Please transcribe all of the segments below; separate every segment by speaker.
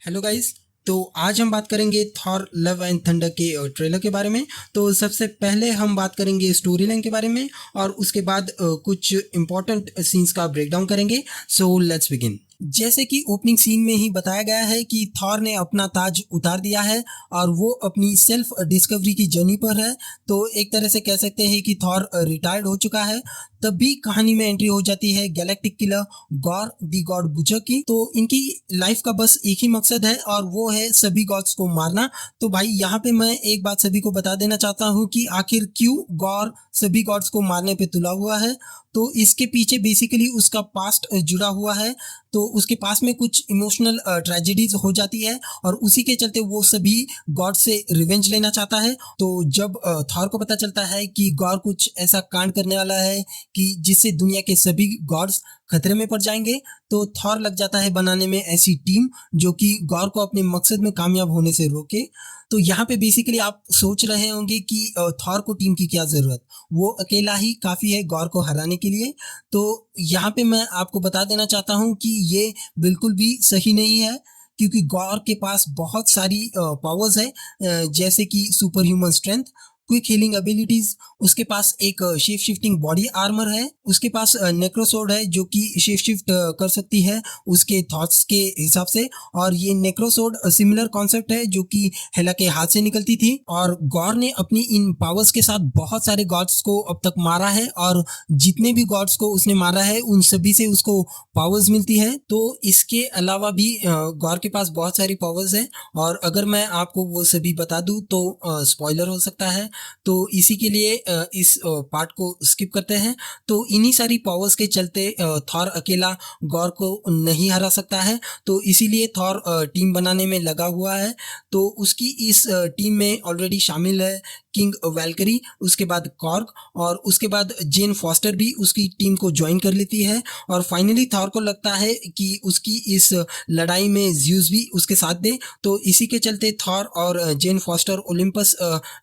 Speaker 1: Hello guys. तो आज हम बात करेंगे थॉर लव एंड थंडर के ट्रेलर के बारे में। तो सबसे पहले हम बात करेंगे स्टोरी लाइन के बारे में और उसके बाद कुछ इंपॉर्टेंट सीन्स का ब्रेकडाउन करेंगे। So let's begin. जैसे कि ओपनिंग सीन में ही बताया गया है कि थॉर ने अपना ताज उतार दिया है और वो अपनी सेल्फ डिस्कवरी की जर्नी पर है। तो एक तरह से कह सकते हैं कि थॉर रिटायर्ड हो चुका है। तब भी कहानी में एंट्री हो जाती है गैलेक्टिक किलर गॉर दी गॉड बुचर की। तो इनकी लाइफ का बस एक ही मकसद है और वो है सभी गॉड्स को मारना। तो भाई यहाँ पे मैं एक बात सभी को बता देना चाहता हूँ कि आखिर क्यों गॉर सभी गॉड्स को मारने पे तुला हुआ है। तो इसके पीछे बेसिकली उसका पास्ट जुड़ा हुआ है। तो उसके पास में कुछ इमोशनल ट्रेजेडीज हो जाती है और उसी के चलते वो सभी गॉड से रिवेंज लेना चाहता है। तो जब थॉर को पता चलता है कि गॉर कुछ ऐसा कांड करने वाला है कि जिससे दुनिया के सभी गॉड्स खतरे में पड़ जाएंगे, तो थॉर लग जाता है बनाने में ऐसी टीम जो कि गॉर को अपने मकसद में कामयाब होने से रोके। तो यहाँ पे बेसिकली आप सोच रहे होंगे कि थॉर को टीम की क्या ज़रूरत, वो अकेला ही काफ़ी है गॉर को हराने के लिए। तो यहाँ पे मैं आपको बता देना चाहता हूँ कि ये बिल्कुल भी सही नहीं है, क्योंकि गॉर के पास बहुत सारी पावर्स है, जैसे कि super human strength, quick healing abilities, उसके पास एक शेप शिफ्टिंग बॉडी आर्मर है, उसके पास नेक्रोसोड है जो कि शेप शिफ्ट कर सकती है उसके थॉट्स के हिसाब से। और ये नेक्रोसोड सिमिलर कॉन्सेप्ट है जो कि हेला के हाथ से निकलती थी। और गॉर ने अपनी इन पावर्स के साथ बहुत सारे गॉड्स को अब तक मारा है और जितने भी गॉड्स को उसने मारा है उन सभी से उसको पावर्स मिलती है। तो इसके अलावा भी गॉर के पास बहुत सारी पावर्स है और अगर मैं आपको वो सभी बता दूं तो स्पॉइलर हो सकता है। तो इसी के लिए इस पार्ट को स्किप करते हैं। तो इन्हीं सारी पावर्स के चलते थॉर अकेला गॉर को नहीं हरा सकता है। तो इसीलिए थॉर टीम बनाने में लगा हुआ है। तो उसकी इस टीम में ऑलरेडी शामिल है किंग वैल्करी, उसके बाद कॉर्ग और उसके बाद जेन फॉस्टर भी उसकी टीम को ज्वाइन कर लेती है। और फाइनली थॉर को लगता है कि उसकी इस लड़ाई में ज्यूस भी उसके साथ दे। तो इसी के चलते थॉर और जेन फॉस्टर ओलंपस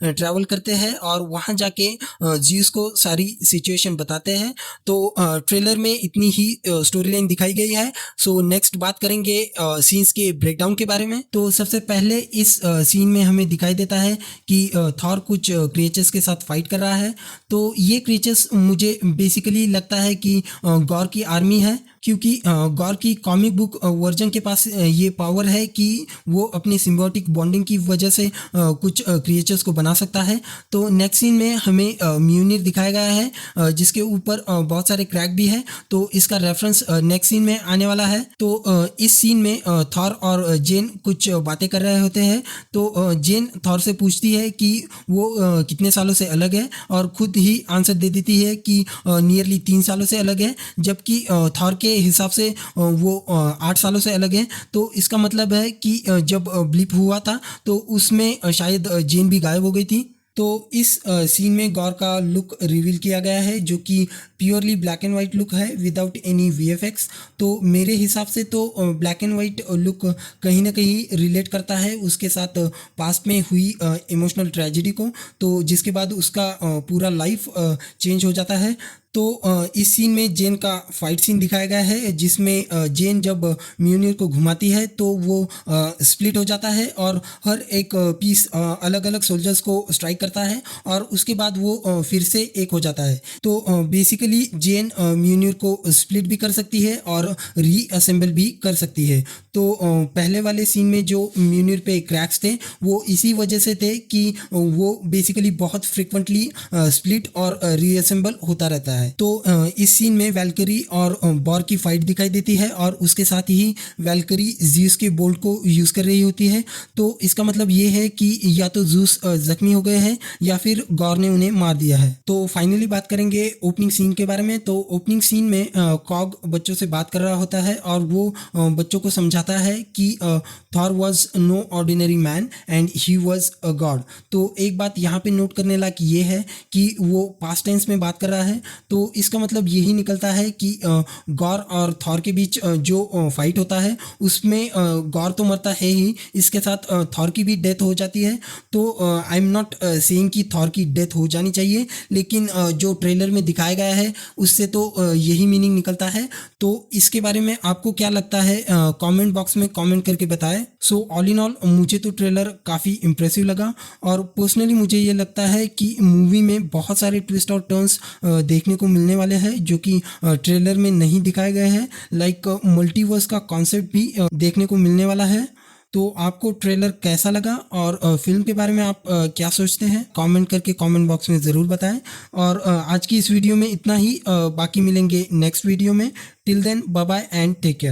Speaker 1: ट्रैवल करते हैं और वहाँ जाके ज्यूस को सारी सिचुएशन बताते हैं। तो ट्रेलर में इतनी ही स्टोरी लाइन दिखाई गई है। सो नेक्स्ट बात करेंगे सीन्स के ब्रेकडाउन के बारे में। तो सबसे पहले इस सीन में हमें दिखाई देता है कि थॉर कुछ क्रिएचर्स के साथ फाइट कर रहा है। तो ये क्रिएचर्स मुझे बेसिकली लगता है कि गॉर की आर्मी है, क्योंकि गॉर की कॉमिक बुक वर्जन के पास ये पावर है कि वो अपनी सिम्बायोटिक बॉन्डिंग की वजह से कुछ क्रिएचर्स को बना सकता है। तो नेक्स्ट सीन में हमें म्यूनिर दिखाया गया है, जिसके ऊपर बहुत सारे क्रैक भी है। तो इसका रेफरेंस नेक्स्ट सीन में आने वाला है। तो इस सीन में थॉर और जेन कुछ बातें कर रहे होते हैं। तो जेन थॉर से पूछती है कि वो कितने सालों से अलग है और खुद ही आंसर दे देती है कि नियरली 3 सालों से अलग है, जबकि थॉर के हिसाब से वो 8 सालों से अलग है। तो इसका मतलब है कि जब ब्लिप हुआ था तो उसमें शायद जेन भी गायब हो गई थी। तो इस सीन में गौर का लुक रिवील किया गया है जो कि purely black and white look है विदाउट एनी वीएफएक्स। तो मेरे हिसाब से तो ब्लैक एंड वाइट लुक कहीं ना कहीं रिलेट करता है उसके साथ पास्ट में हुई इमोशनल ट्रेजेडी को, तो जिसके बाद उसका पूरा लाइफ चेंज हो जाता है। तो इस सीन में जेन का फाइट सीन दिखाया गया है, जिसमें जेन जब म्यूनिर को घुमाती है तो वो स्प्लिट हो जाता है और हर एक पीस अलग अलग सोल्जर्स को स्ट्राइक करता है और उसके बाद वो फिर से एक हो जाता है। तो बेसिकली जेन म्यूनिर को स्प्लिट भी कर सकती है और रीअसेंबल भी कर सकती है। तो पहले वाले सीन में जो म्यूनिर पे क्रैक्स थे वो इसी वजह से थे कि वो बेसिकली बहुत फ्रिक्वेंटली स्प्लिट और रीअसेंबल होता रहता है। तो इस सीन में वैल्करी और बॉर की फाइट दिखाई देती है और उसके साथ ही वैल्करी ज्यूस के बोल्ट को यूज़ कर रही होती है। तो इसका मतलब ये है कि या तो ज्यूस जख्मी हो गए हैं या फिर गॉर ने उन्हें मार दिया है। तो फाइनली बात करेंगे ओपनिंग सीन के बारे में। तो ओपनिंग सीन में कॉग बच्चों से बात कर रहा होता है और वो बच्चों को समझाता है कि Thor was no ordinary man and he was a god. तो एक बात यहाँ पे नोट करने लायक ये है कि वो पास्ट टेंस में बात कर रहा है। तो तो इसका मतलब यही निकलता है कि गॉर और थॉर के बीच जो फाइट होता है उसमें गॉर तो मरता है ही, इसके साथ थॉर की भी डेथ हो जाती है। तो आई एम नॉट सेइंग कि थॉर की डेथ हो जानी चाहिए, लेकिन जो ट्रेलर में दिखाया गया है उससे तो यही मीनिंग निकलता है। तो इसके बारे में आपको क्या लगता है कमेंट बॉक्स में कमेंट करके बताएं। सो ऑल इन ऑल मुझे तो ट्रेलर काफ़ी इम्प्रेसिव लगा, और पर्सनली मुझे ये लगता है कि मूवी में बहुत सारे ट्विस्ट और टर्न्स देखने को मिलने वाले हैं जो कि ट्रेलर में नहीं दिखाए गए हैं। लाइक मल्टीवर्स का कॉन्सेप्ट भी देखने को मिलने वाला है। तो आपको ट्रेलर कैसा लगा, और फिल्म के बारे में आप क्या सोचते हैं, कमेंट करके कमेंट बॉक्स में ज़रूर बताएं। और आज की इस वीडियो में इतना ही, बाकी मिलेंगे नेक्स्ट वीडियो में। Till then bye bye and take care.